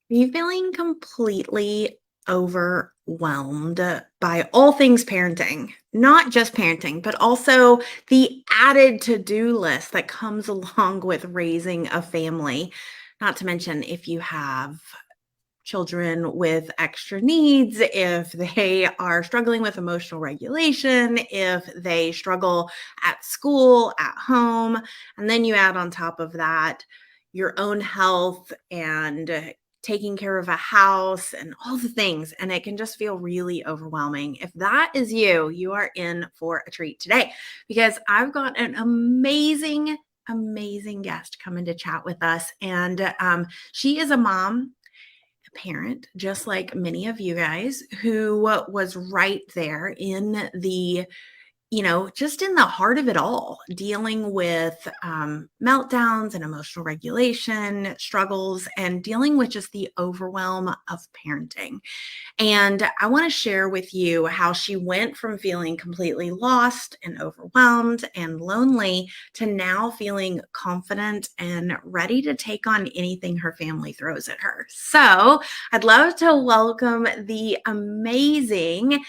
Are you feeling completely overwhelmed by all things parenting? Not just parenting, but also the added to-do list that comes along with raising a family. Not to mention if you have children with extra needs, if they are struggling with emotional regulation, if they struggle at school, at home, and then you add on top of that your own health and taking care of a house and all the things, and it can just feel really overwhelming. If that is you, you are in for a treat today because I've got an amazing guest coming to chat with us. And she is a mom, parent, just like many of you guys, who was right there in the just in the heart of it all, dealing with meltdowns and emotional regulation struggles and dealing with just the overwhelm of parenting. And I want to share with you how she went from feeling completely lost and overwhelmed and lonely to now feeling confident and ready to take on anything her family throws at her. So I'd love to welcome the amazing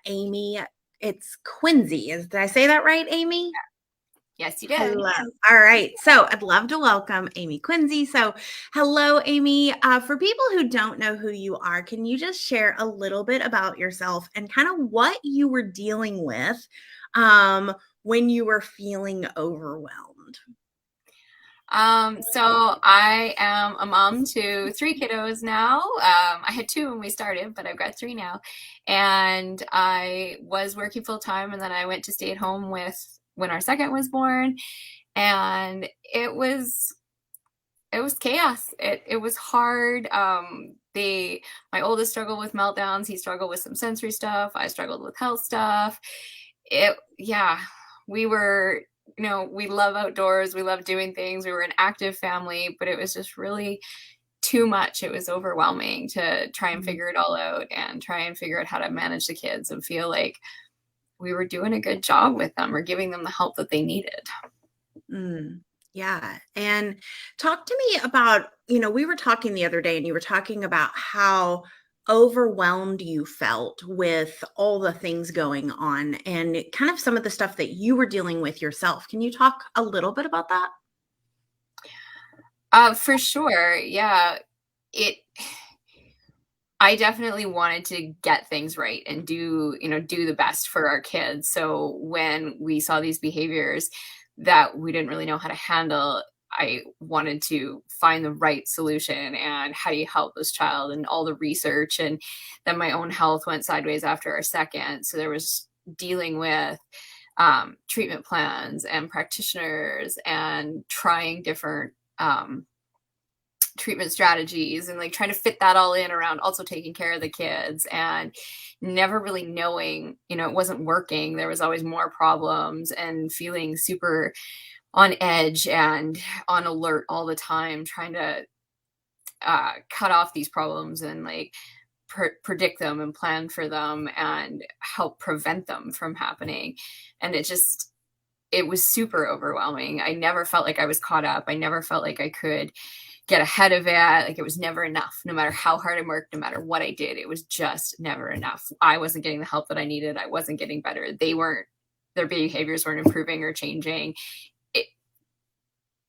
Amy. It's Quincy. Did I say that right, Amy? Yes, you did. Hello. All right. So I'd love to welcome Amy Quincy. So, hello, Amy. For people who don't know who you are, can you just share a little bit about yourself and kind of what you were dealing with when you were feeling overwhelmed? So I am a mom to three kiddos now. I had two when we started, but I've got three now. And I was working full time, and then I went to stay at home with when our second was born, and it was chaos. It was hard. My oldest struggled with meltdowns. He struggled with some sensory stuff. I struggled with health stuff. Yeah, we were, we love outdoors. We love doing things. We were an active family, but it was just really too much. It was overwhelming to try and Mm. figure it all out and try and figure out how to manage the kids and feel like we were doing a good job with them or giving them the help that they needed. Mm, yeah. And talk to me about, we were talking the other day and you were talking about how overwhelmed you felt with all the things going on and kind of some of the stuff that you were dealing with yourself. Can you talk a little bit about that? For sure. Yeah. It I definitely wanted to get things right and do the best for our kids. So when we saw these behaviors that we didn't really know how to handle, I wanted to find the right solution and how do you help this child and all the research. And then my own health went sideways after our second. So there was dealing with treatment plans and practitioners and trying different treatment strategies and like trying to fit that all in around also taking care of the kids and never really knowing, it wasn't working. There was always more problems and feeling super on edge and on alert all the time, trying to cut off these problems and like predict them and plan for them and help prevent them from happening. And it was super overwhelming. I never felt like I was caught up. I never felt like I could get ahead of it. Like it was never enough. No matter how hard I worked, no matter what I did, it was just never enough. I wasn't getting the help that I needed. I wasn't getting better. Their behaviors weren't improving or changing. It,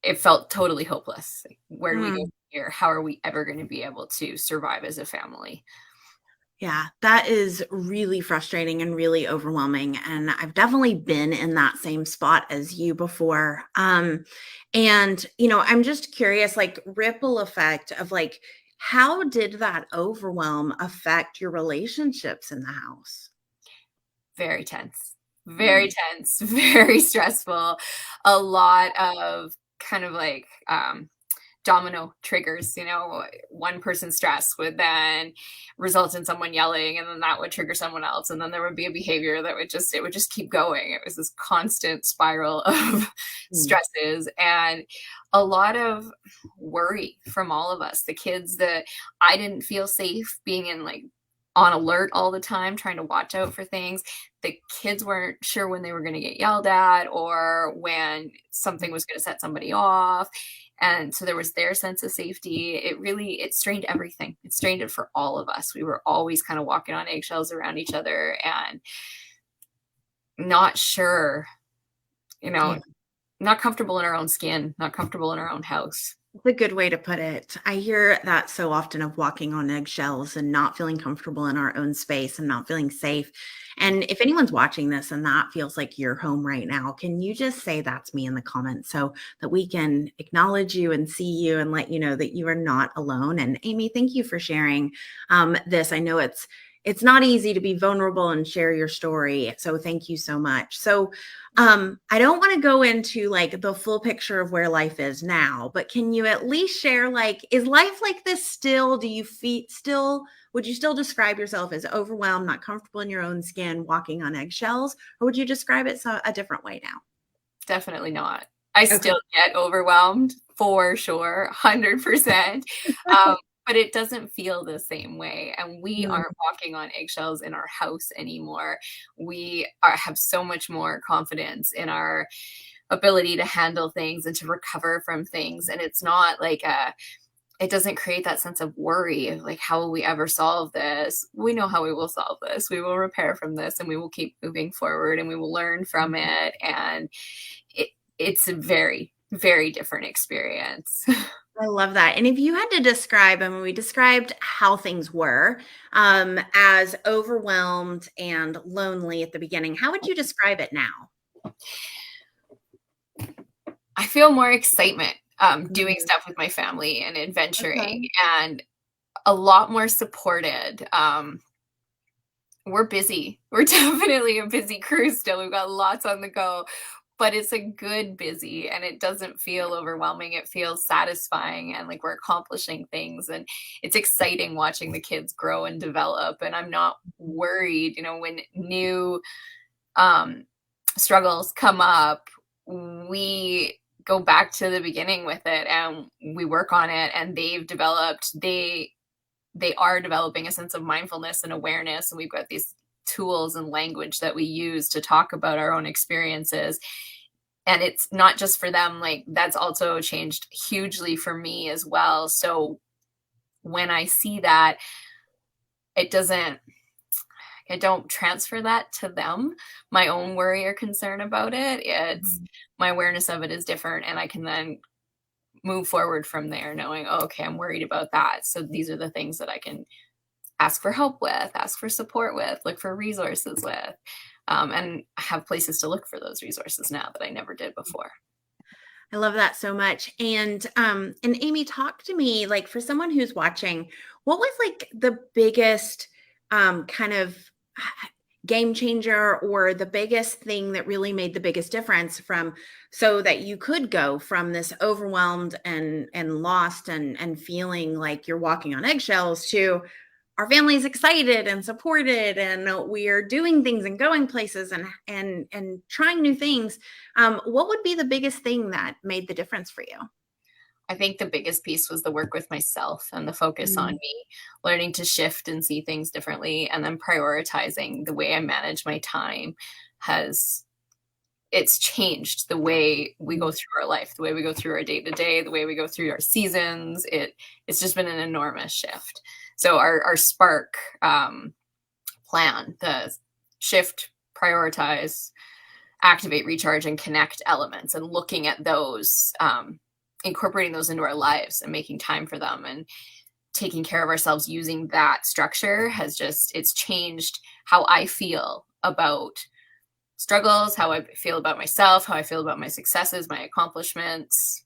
it felt totally hopeless. Like, where do we go Mm. from here? How are we ever going to be able to survive as a family? Yeah, that is really frustrating and really overwhelming. And I've definitely been in that same spot as you before. And, I'm just curious, like, ripple effect of like, how did that overwhelm affect your relationships in the house? Very tense, very Mm. tense, very stressful. A lot of kind of like domino triggers. One person's stress would then result in someone yelling, and then that would trigger someone else, and then there would be a behavior that would just keep going. It was this constant spiral of Mm. stresses and a lot of worry from all of us. The kids that I didn't feel safe being in like on alert all the time, trying to watch out for things. The kids weren't sure when they were going to get yelled at or when something was going to set somebody off. And so there was their sense of safety. It strained everything. It strained it for all of us. We were always kind of walking on eggshells around each other and not sure, you know, Yeah. not comfortable in our own skin, not comfortable in our own house. It's a good way to put it. I hear that so often, of walking on eggshells and not feeling comfortable in our own space and not feeling safe. And if anyone's watching this and that feels like your home right now, can you just say that's me in the comments so that we can acknowledge you and see you and let you know that you are not alone? And Amy, thank you for sharing this. I know it's not easy to be vulnerable and share your story. So thank you so much. So I don't want to go into like the full picture of where life is now, but can you at least share, like, is life like this still? Do you feel still, would you still describe yourself as overwhelmed, not comfortable in your own skin, walking on eggshells, or would you describe it a different way now? Definitely not. I Okay. still get overwhelmed for sure, 100%. But it doesn't feel the same way. And we Mm. aren't walking on eggshells in our house anymore. Have so much more confidence in our ability to handle things and to recover from things. And it's not like it doesn't create that sense of worry of like, how will we ever solve this? We know how we will solve this. We will repair from this and we will keep moving forward and we will learn from it. And it's a very, very different experience. I love that. And if you had to describe, I mean, we described how things were as overwhelmed and lonely at the beginning. How would you describe it now? I feel more excitement doing Mhm. stuff with my family and adventuring Okay. and a lot more supported. We're busy. We're definitely a busy crew still. We've got lots on the go, but it's a good busy and it doesn't feel overwhelming. It feels satisfying and like we're accomplishing things. And it's exciting watching the kids grow and develop. And I'm not worried, when new um, struggles come up, we go back to the beginning with it and we work on it and they are developing a sense of mindfulness and awareness. And we've got these tools and language that we use to talk about our own experiences. And it's not just for them, like that's also changed hugely for me as well. So when I see that, it doesn't, I don't transfer that to them, my own worry or concern about it. It's Mhm. my awareness of it is different. And I can then move forward from there knowing, oh, okay, I'm worried about that. So these are the things that I can ask for help with, ask for support with, look for resources with, and have places to look for those resources now that I never did before. I love that so much. And Amy, talk to me, like, for someone who's watching, what was like the biggest kind of game changer, or the biggest thing that really made the biggest difference, from so that you could go from this overwhelmed and lost and feeling like you're walking on eggshells to our family is excited and supported and we are doing things and going places and trying new things. What would be the biggest thing that made the difference for you? I think the biggest piece was the work with myself and the focus on Mm. me, learning to shift and see things differently, and then prioritizing the way I manage my time has it's changed the way we go through our life, the way we go through our day to day, the way we go through our seasons. It's just been an enormous shift. So our spark plan, the shift, prioritize, activate, recharge, and connect elements, and looking at those, incorporating those into our lives and making time for them and taking care of ourselves using that structure it's changed how I feel about struggles, how I feel about myself, how I feel about my successes, my accomplishments,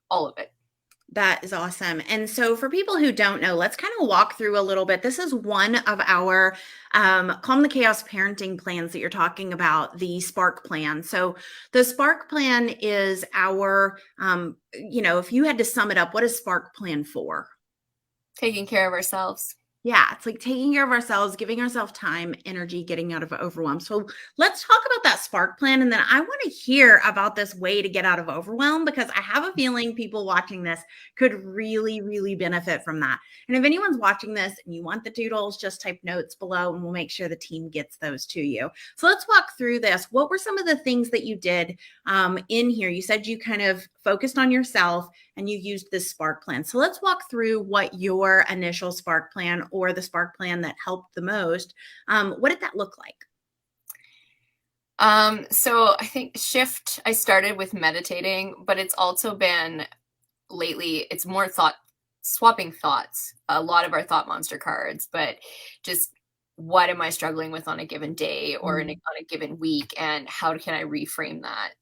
all of it. That is awesome. And so, for people who don't know, let's kind of walk through a little bit. This is one of our Calm the Chaos parenting plans that you're talking about, the Spark plan. So, the Spark plan is our, if you had to sum it up, what is Spark plan for? Taking care of ourselves. Yeah, it's like taking care of ourselves, giving ourselves time, energy, getting out of overwhelm. So let's talk about that spark plan. And then I want to hear about this way to get out of overwhelm because I have a feeling people watching this could really, really benefit from that. And if anyone's watching this and you want the doodles, just type notes below and we'll make sure the team gets those to you. So let's walk through this. What were some of the things that you did in here? You said you kind of focused on yourself and you used this spark plan. So let's walk through what your initial spark plan or the spark plan that helped the most. What did that look like? So I think shift, I started with meditating, but it's also been lately, it's more swapping thoughts, a lot of our thought monster cards, but just what am I struggling with on a given day or Mm. on a given week? And how can I reframe that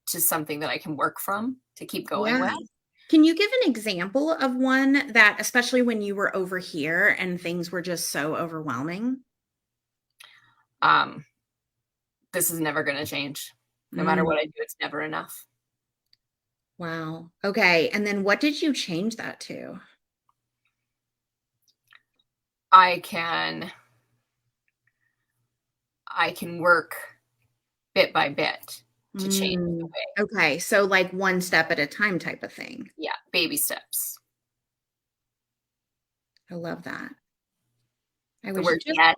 to something that I can work from to keep going Yeah. with? Can you give an example of one that, especially when you were over here and things were just so overwhelming? Um, this is never going to change. No matter Mm, what I do, it's never enough. wow. Okay. And then what did you change that to? I can I can work bit by bit to change the Mm, way. okay. So, like one step at a time type of thing. Yeah, baby steps. I love that. I The was word just get.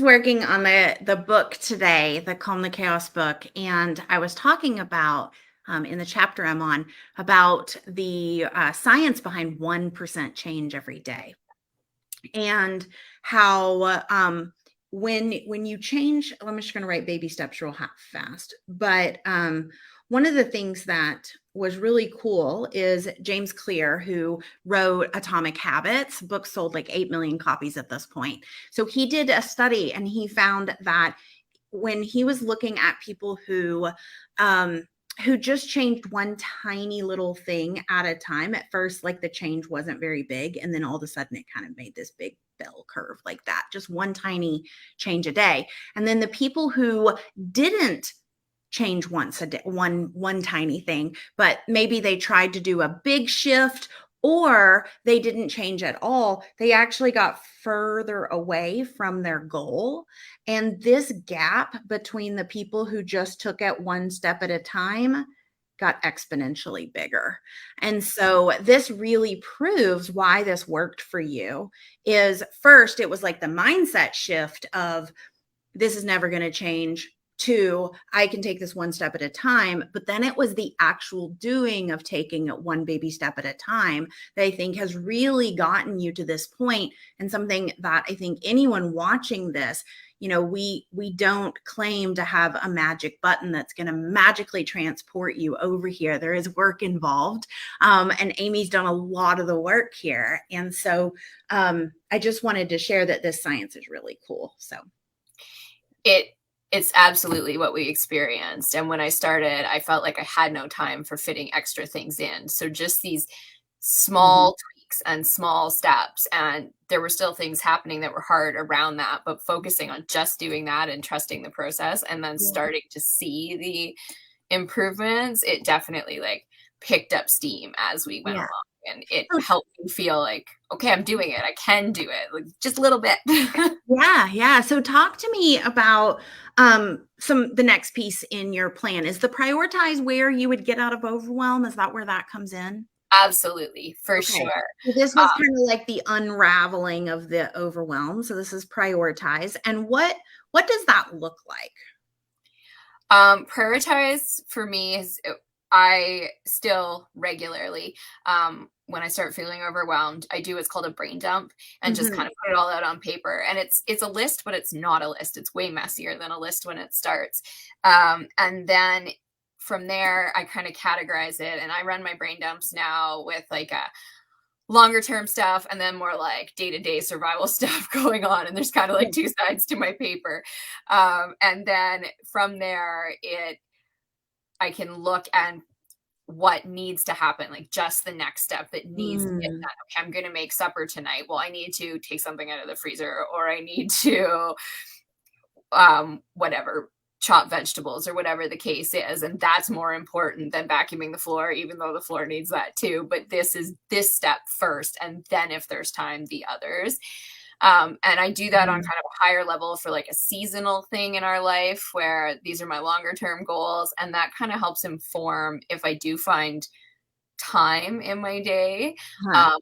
working on the book today, the Calm the Chaos book, and I was talking about in the chapter I'm on about the science behind 1% change every day and how when you change, I'm just going to write baby steps real fast, but one of the things that was really cool is James Clear, who wrote Atomic Habits. Book sold like 8 million copies at this point. So he did a study and he found that when he was looking at people um, who just changed one tiny little thing at a time, at first, like the change wasn't very big. And then all of a sudden it kind of made this big bell curve like that, just one tiny change a day. And then the people who didn't change once a day, one tiny thing, but maybe they tried to do a big shift or they didn't change at all, they actually got further away from their goal. And this gap between the people who just took it one step at a time got exponentially bigger. And so this really proves why this worked for you. Is first, it was like the mindset shift of this is never going to change. Two, I can take this one step at a time. But then it was the actual doing of taking it one baby step at a time that I think has really gotten you to this point. And something that I think anyone watching this, we don't claim to have a magic button that's going to magically transport you over here. There is work involved. And Amy's done a lot of the work here. And so I just wanted to share that this science is really cool. So It it's absolutely what we experienced. And when I started, I felt like I had no time for fitting extra things in. So just these mhm. small tweaks and small steps. And there were still things happening that were hard around that, but focusing on just doing that and trusting the process and then Yeah. starting to see the improvements, it definitely like picked up steam as we went Yeah. along. And it So helped me feel like, okay, I'm doing it. I can do it. Like just a little bit. yeah, yeah. So talk to me about some the next piece in your plan. Is the prioritize where you would get out of overwhelm? Is that where that comes in? Absolutely, for Okay. sure. So this was Um, kind of like the unraveling of the overwhelm. So this is prioritize. And what does that look like? Prioritize for me is I still regularly, when I start feeling overwhelmed, I do what's called a brain dump and just kind Mhm. of put it all out on paper. And it's a list, but it's not a list. It's way messier than a list when it starts. And then from there, I kind of categorize it, and I run my brain dumps now with like a longer term stuff and then more like day-to-day survival stuff going on, and there's kind of like Yeah. two sides to my paper. And then from there, it I can look at what needs to happen, like just the next step that needs to get Mm. done. Okay, I'm going to make supper tonight. Well, I need to take something out of the freezer, or I need to whatever, chop vegetables or whatever the case is. And that's more important than vacuuming the floor, even though the floor needs that too. But this is this step first. And then if there's time, the others. And I do that on kind of a higher level for like a seasonal thing in our life where these are my longer term goals. And that kind of helps inform if I do find time in my day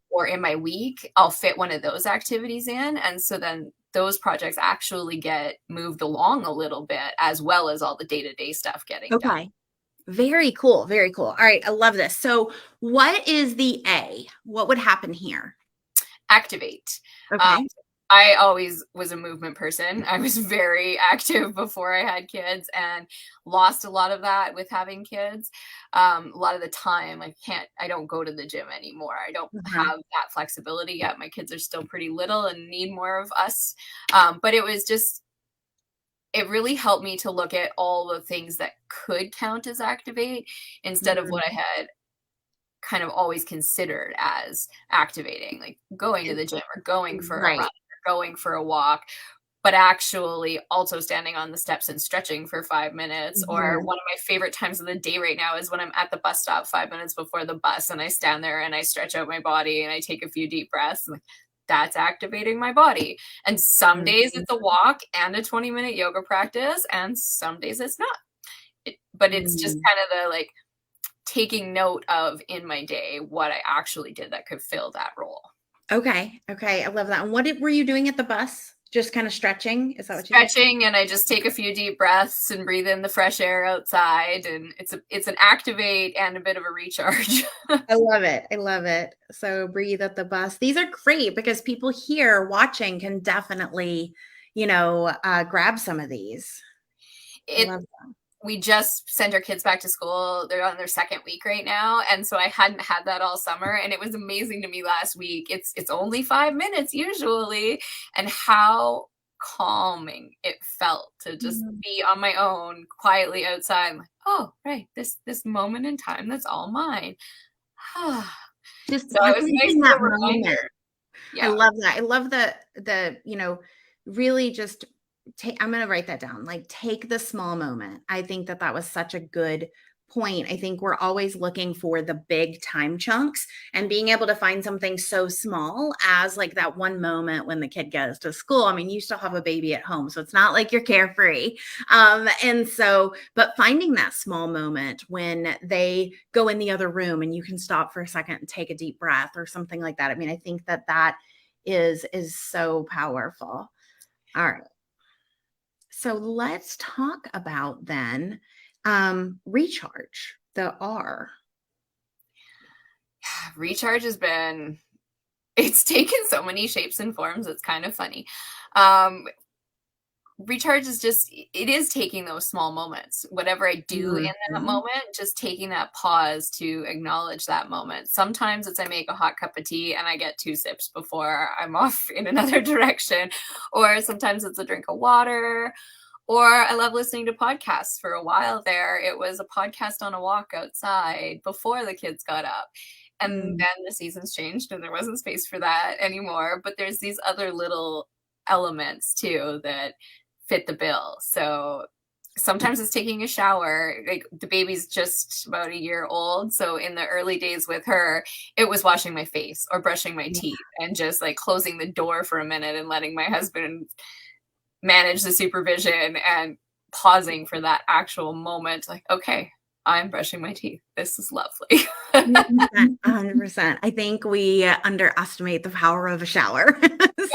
or in my week, I'll fit one of those activities in. And so then those projects actually get moved along a little bit, as well as all the day-to-day stuff getting done. Very cool. Very cool. All right. I love this. So what is the A? What would happen here? Activate. Okay. I always was a movement person. I was very active before I had kids and lost a lot of that with having kids. A lot of the time I don't go to the gym anymore. I don't have that flexibility yet. My kids are still pretty little and need more of us. But it really helped me to look at all the things that could count as activate instead of what I had kind of always considered as activating, like going to the gym or going for a run, or going for a walk, but actually also standing on the steps and stretching for 5 minutes. Or one of my favorite times of the day right now is when I'm at the bus stop 5 minutes before the bus and I stand there and I stretch out my body and I take a few deep breaths. And that's activating my body. And some days it's a walk and a 20-minute yoga practice, and some days it's not. But it's just kind of the like taking note of in my day what I actually did that could fill that role. Okay. I love that. And what were you doing at the bus? Just kind of stretching? Is that what you did? Stretching, and I just take a few deep breaths and breathe in the fresh air outside. And it's an activate and a bit of a recharge. I love it. So breathe at the bus. These are great because people here watching can definitely, grab some of these. I love them. We just sent our kids back to school. They're on their second week right now. And so I hadn't had that all summer. And it was amazing to me last week. It's only 5 minutes usually. And how calming it felt to just be on my own quietly outside. Like, oh, right. This moment in time, that's all mine. Just so it was nice that reminder. Yeah. I love that. I love the really just I'm going to write that down. Like, take the small moment. I think that was such a good point. I think we're always looking for the big time chunks, and being able to find something so small as like that one moment when the kid goes to school. I mean, you still have a baby at home, so it's not like you're carefree. But finding that small moment when they go in the other room and you can stop for a second and take a deep breath or something like that. I mean, I think that is so powerful. All right. So let's talk about then recharge, the R. Recharge it's taken so many shapes and forms. It's kind of funny. Recharge is it is taking those small moments, whatever I do in that moment, just taking that pause to acknowledge that moment. Sometimes it's I make a hot cup of tea and I get 2 sips before I'm off in another direction. Or sometimes it's a drink of water. Or I love listening to podcasts. For a while there, it was a podcast on a walk outside before the kids got up. And then the seasons changed and there wasn't space for that anymore. But there's these other little elements too that fit the bill. So sometimes it's taking a shower. Like, the baby's just about a year old. So in the early days with her, it was washing my face or brushing my teeth and just like closing the door for a minute and letting my husband manage the supervision and pausing for that actual moment. Like, okay, I'm brushing my teeth. This is lovely. 100%. I think we underestimate the power of a shower.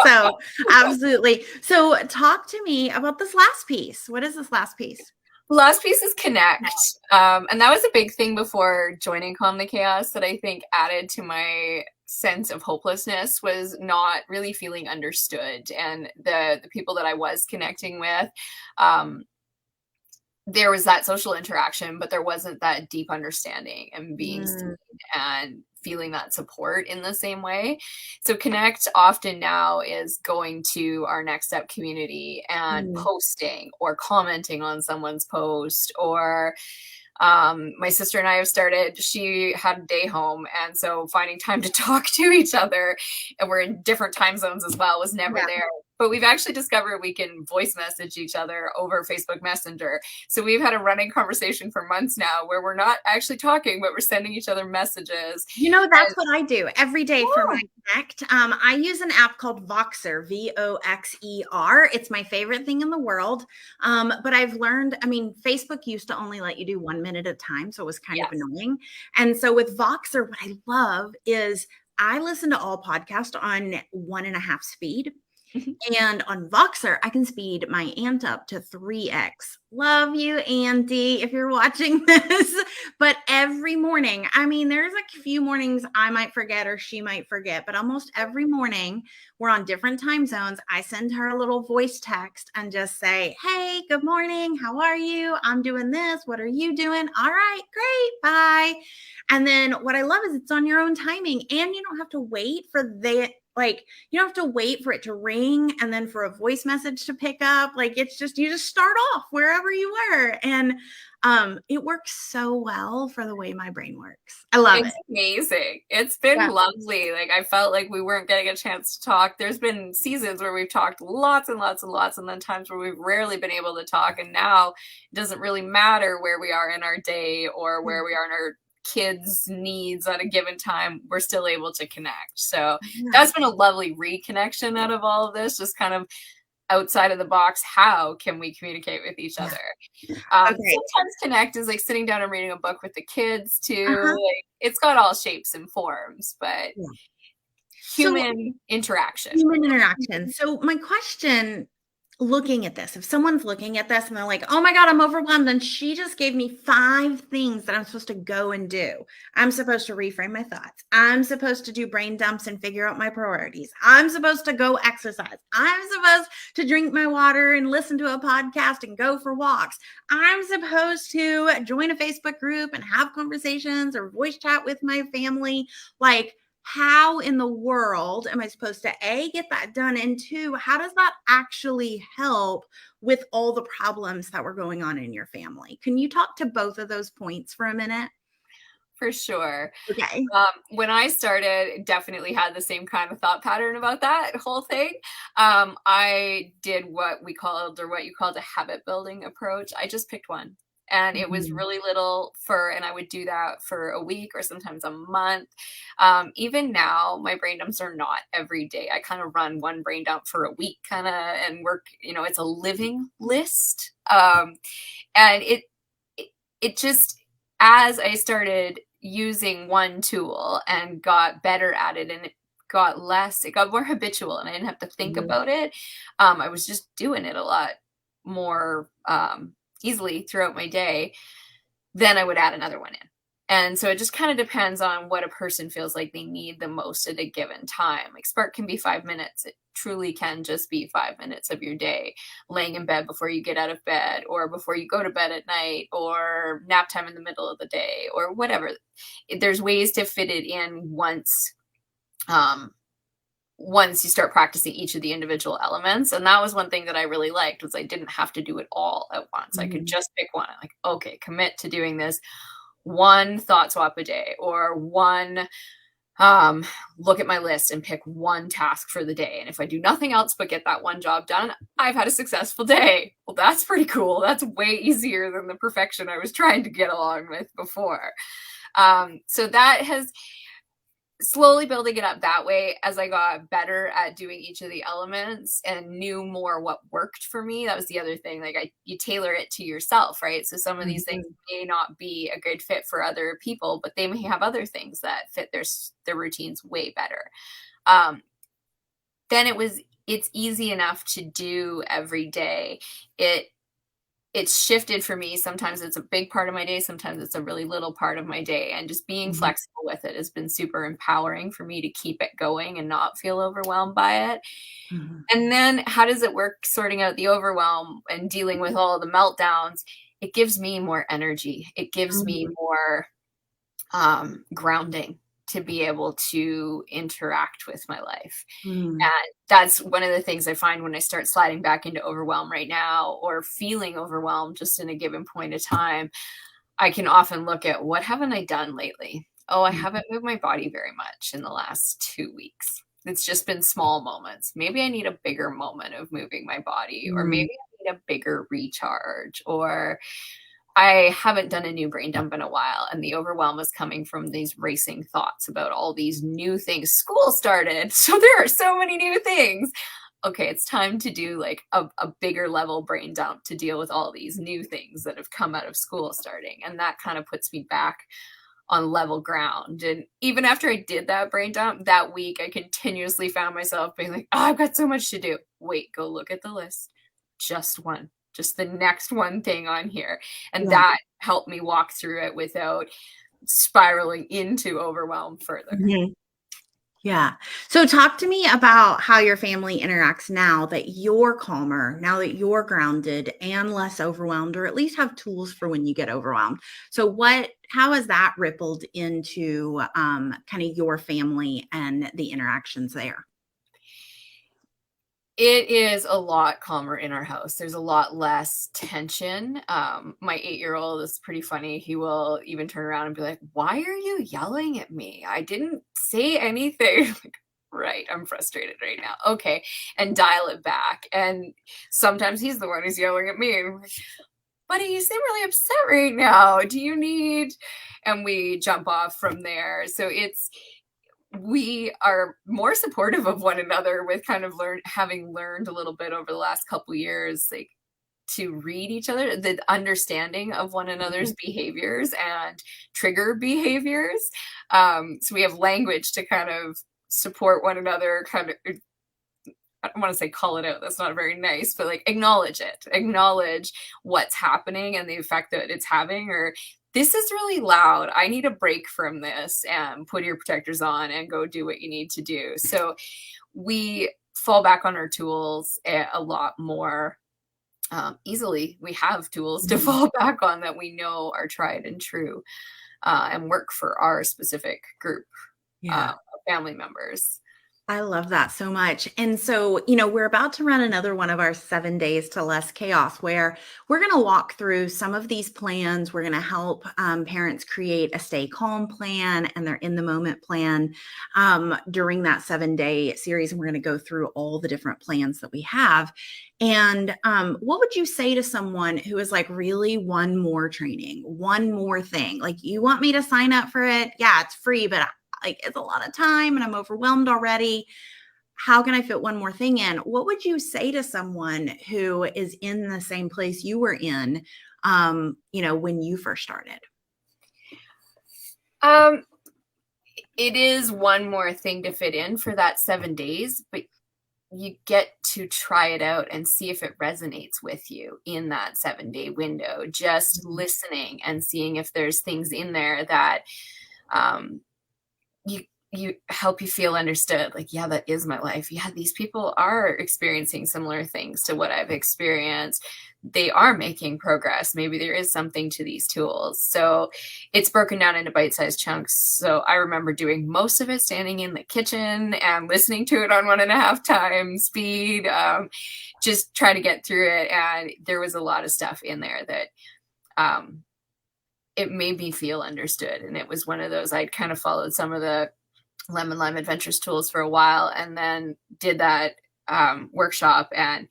So absolutely. So talk to me about this last piece. What is this last piece? Last piece is connect. And that was a big thing before joining Calm the Chaos that I think added to my sense of hopelessness, was not really feeling understood. And the people that I was connecting with, there was that social interaction, but there wasn't that deep understanding and being seen and feeling that support in the same way. So connect often now is going to our Next Step community and posting or commenting on someone's post. Or my sister and I have started, she had a day home. And so finding time to talk to each other, and we're in different time zones as well, was never there. but we've actually discovered we can voice message each other over Facebook Messenger. So we've had a running conversation for months now where we're not actually talking, but we're sending each other messages. That's And, what I do every day for my oh, Connect. I use an app called Voxer, Voxer. It's my favorite thing in the world. But I've learned, Facebook used to only let you do 1 minute at a time, so it was kind of yes. annoying. And so with Voxer, what I love is I listen to all podcasts on 1.5 speed. And on Voxer, I can speed my aunt up to 3x. Love you, Auntie, if you're watching this. But every morning, there's like a few mornings I might forget or she might forget, but almost every morning we're on different time zones. I send her a little voice text and just say, hey, good morning. How are you? I'm doing this. What are you doing? All right, great. Bye. And then what I love is it's on your own timing and you don't have to wait for you don't have to wait for it to ring and then for a voice message to pick up. Like it's just, you just start off wherever you were. And it works so well for the way my brain works. I love It's it. amazing. It's been Yeah. lovely. Like I felt like we weren't getting a chance to talk. There's been seasons where we've talked lots and lots and lots, and then times where we've rarely been able to talk. And now it doesn't really matter where we are in our day or where we are in our kids' needs at a given time. We're still able to connect. So Yeah. that's been a lovely reconnection out of all of this, just kind of outside of the box. How can we communicate with each Yeah. other? Okay. Sometimes connect is like sitting down and reading a book with the kids too. Uh-huh. Like it's got all shapes and forms, but Yeah. So human interaction. human interaction. So my question, looking at this, if someone's looking at this and they're like, oh my God, I'm overwhelmed, and she just gave me 5 things that I'm supposed to go and do. I'm supposed to reframe my thoughts. I'm supposed to do brain dumps and figure out my priorities. I'm supposed to go exercise. I'm supposed to drink my water and listen to a podcast and go for walks. I'm supposed to join a Facebook group and have conversations or voice chat with my family. Like, how in the world am I supposed to get that done? And two, how does that actually help with all the problems that were going on in your family? Can you talk to both of those points for a minute? For sure. Okay. When I started, definitely had the same kind of thought pattern about that whole thing. I did what we called, or what you called, a habit building approach. I just picked one. And it was Mhm. really little and I would do that for a week or sometimes a month. Even now, my brain dumps are not every day. I kind of run one brain dump for a week, kind of, and work, it's a living list. And it just, as I started using one tool and got better at it, and it got more habitual and I didn't have to think Mhm. about it. I was just doing it a lot more easily throughout my day. Then I would add another one in. And so it just kind of depends on what a person feels like they need the most at a given time. Like Spark can be 5 minutes. It truly can just be 5 minutes of your day, laying in bed before you get out of bed, or before you go to bed at night, or nap time in the middle of the day, or whatever. There's ways to fit it in um, once you start practicing each of the individual elements. And that was one thing that I really liked, was I didn't have to do it all at once. I could Mhm. just pick one. I'm like, okay, commit to doing this one thought swap a day, or one look at my list and pick one task for the day. And if I do nothing else but get that one job done, I've had a successful day. Well, that's pretty cool. That's way easier than the perfection I was trying to get along with before. So that has slowly building it up that way, as I got better at doing each of the elements and knew more what worked for me. That was the other thing. Like you tailor it to yourself, right? So some of these things Mhm. may not be a good fit for other people, but they may have other things that fit their routines way better. Um, then it's easy enough to do every day. It it's shifted for me. Sometimes it's a big part of my day, sometimes it's a really little part of my day, and just being Mhm. flexible with it has been super empowering for me to keep it going and not feel overwhelmed by it. Mhm. And then how does it work sorting out the overwhelm and dealing with all the meltdowns? It gives me more energy. It gives me Mhm. more grounding to be able to interact with my life. Mhm. And that's one of the things I find when I start sliding back into overwhelm right now, or feeling overwhelmed just in a given point of time. I can often look at, what haven't I done lately? Oh, I Mhm. haven't moved my body very much in the last 2 weeks. It's just been small moments. Maybe I need a bigger moment of moving my body, or Mm, maybe I need a bigger recharge, or I haven't done a new brain dump in a while, and the overwhelm is coming from these racing thoughts about all these new things. School started, so there are so many new things. Okay, it's time to do like a bigger level brain dump to deal with all these new things that have come out of school starting. And that kind of puts me back on level ground. And even after I did that brain dump that week, I continuously found myself being like, oh, I've got so much to do. Wait, go look at the list. Just one, just the next one thing on here. And yeah. that helped me walk through it without spiraling into overwhelm further. Mhm. Yeah. So talk to me about how your family interacts now that you're calmer, now that you're grounded and less overwhelmed, or at least have tools for when you get overwhelmed. So how has that rippled into kind of your family and the interactions there? It is a lot calmer in our house. There's a lot less tension. My 8-year-old is pretty funny. He will even turn around and be like, "Why are you yelling at me? I didn't say anything." Like, right, I'm frustrated right now. Okay, and dial it back. And sometimes he's the one who's yelling at me. And I'm like, buddy, you seem really upset right now. Do you need? And we jump off from there. So we are more supportive of one another with kind of having learned a little bit over the last couple years, like to read each other, the understanding of one another's behaviors and trigger behaviors. So we have language to kind of support one another, kind of, I don't want to say call it out, that's not very nice, but like acknowledge it, acknowledge what's happening and the effect that it's having, or this is really loud. I need a break from this, and put your protectors on and go do what you need to do. So we fall back on our tools a lot more easily. We have tools to Mhm. fall back on that we know are tried and true and work for our specific group Yeah. of family members. I love that so much. And so, we're about to run another one of our 7 days to less chaos where we're going to walk through some of these plans. We're going to help parents create a stay calm plan and their in the moment plan during that 7 day series. And we're going to go through all the different plans that we have. And what would you say to someone who is like, really, one more training, one more thing? Like, you want me to sign up for it? Yeah, it's free, but like it's a lot of time and I'm overwhelmed already. How can I fit one more thing in? What would you say to someone who is in the same place you were in, when you first started? Um, it is one more thing to fit in for that 7 days, but you get to try it out and see if it resonates with you in that 7 day window. Just Mhm. listening and seeing if there's things in there that um, you help you feel understood. Like, yeah, that is my life. Yeah, these people are experiencing similar things to what I've experienced. They are making progress. Maybe there is something to these tools. So it's broken down into bite-sized chunks. So I remember doing most of it standing in the kitchen and listening to it on 1.5 times speed, just trying to get through it. And there was a lot of stuff in there that um, it made me feel understood. And it was one of those, I'd kind of followed some of the Lemon Lime Adventures tools for a while, and then did that workshop and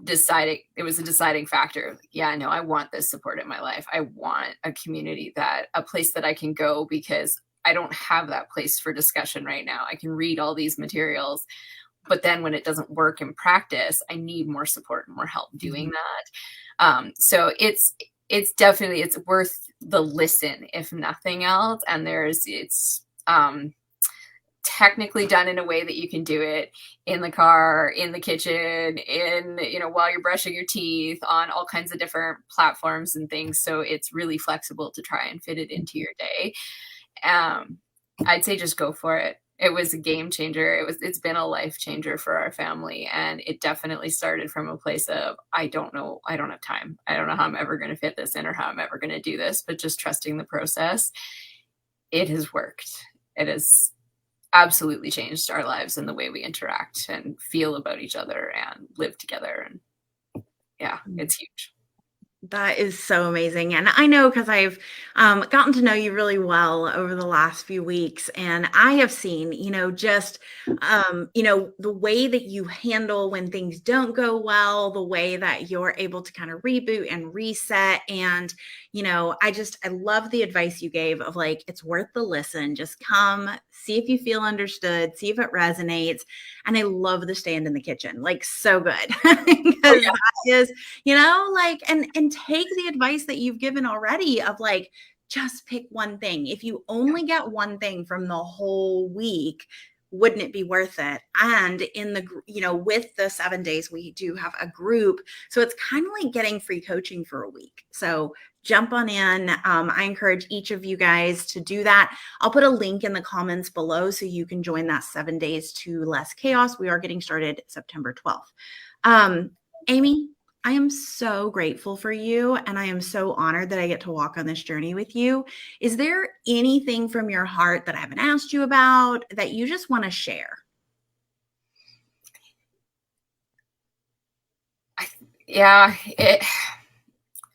decided it was a deciding factor. Like, yeah, no, I want this support in my life. I want a community, a place that I can go, because I don't have that place for discussion right now. I can read all these materials, but then when it doesn't work in practice, I need more support and more help doing Mhm. that. So it's definitely, it's worth the listen if nothing else. And it's technically done in a way that you can do it in the car, in the kitchen, while you're brushing your teeth, on all kinds of different platforms and things. So it's really flexible to try and fit it into your day. Um, I'd say just go for it. It was a game changer. It's been a life changer for our family. And it definitely started from a place of, I don't know, I don't have time. I don't know how I'm ever going to fit this in or how I'm ever going to do this, but just trusting the process. It has worked. It has absolutely changed our lives and the way we interact and feel about each other and live together. And yeah, it's huge. That is so amazing. And I know because I've gotten to know you really well over the last few weeks. And I have seen, just, the way that you handle when things don't go well, the way that you're able to kind of reboot and reset. And, I love the advice you gave of like, it's worth the listen. Just come, see if you feel understood, see if it resonates. And I love the stand in the kitchen, like so good. Oh Because yeah. that is like and take the advice that you've given already of like just pick one thing. If you only get one thing from the whole week, wouldn't it be worth it? And in the with the 7 days we do have a group, so it's kind of like getting free coaching for a week. So jump on in. I encourage each of you guys to do that. I'll put a link in the comments below so you can join that 7 days to less chaos. We are getting started September 12th. Amy, I am so grateful for you, and I am so honored that I get to walk on this journey with you. Is there anything from your heart that I haven't asked you about that you just want to share?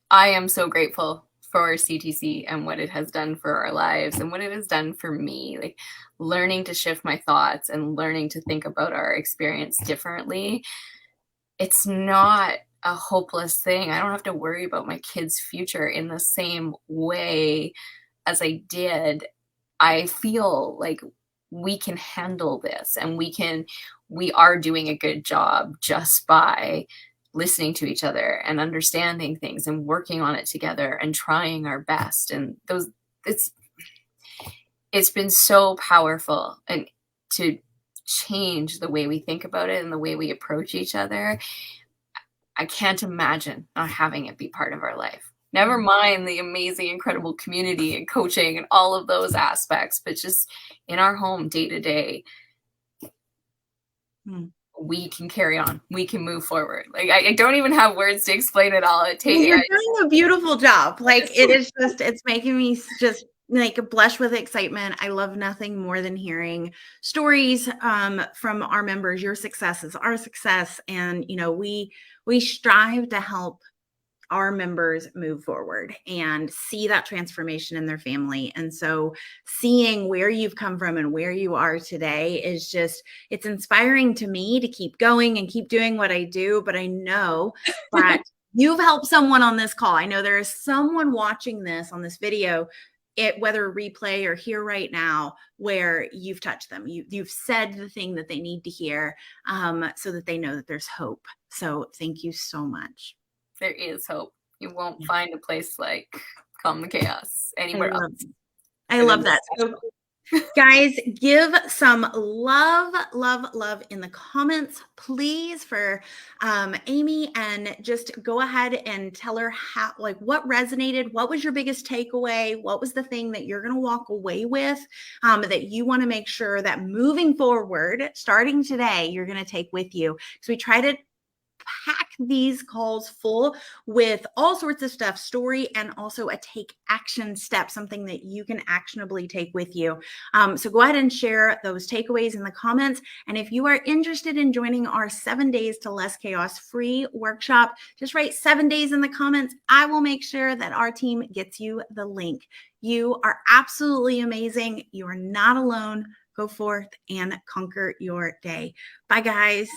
I am so grateful for CTC and what it has done for our lives and what it has done for me, like learning to shift my thoughts and learning to think about our experience differently. It's not a hopeless thing. I don't have to worry about my kids' future in the same way as I did. I feel like we can handle this, and we are doing a good job just by listening to each other and understanding things and working on it together and trying our best. And it's it's been so powerful and to change the way we think about it and the way we approach each other. I can't imagine not having it be part of our life. Never mind the amazing, incredible community and coaching and all of those aspects, but just in our home day to day, we can carry on. We can move forward. Like I don't even have words to explain it all. You're doing a beautiful job. Like it's making me just like blush with excitement. I love nothing more than hearing stories from our members. Your success is our success, and we strive to help our members move forward and see that transformation in their family. And so seeing where you've come from and where you are today is just, it's inspiring to me to keep going and keep doing what I do. But I know that you've helped someone on this call. I know there is someone watching this on this video, whether replay or here right now, where you've touched them. You've said the thing that they need to hear, so that they know that there's hope. So thank you so much. There is hope. You won't find a place like Calm the Chaos anywhere else. I love that. So, guys, give some love in the comments, please, for Amy, and just go ahead and tell her what resonated. What was your biggest takeaway? What was the thing that you're going to walk away with that you want to make sure that moving forward, starting today, you're going to take with you? So we try to pack these calls full with all sorts of stuff, story, and also a take action step, something that you can actionably take with you. So go ahead and share those takeaways in the comments. And if you are interested in joining our 7 days to less chaos free workshop, just write 7 days in the comments. I will make sure that our team gets you the link. You are absolutely amazing. You are not alone. Go forth and conquer your day. Bye, guys.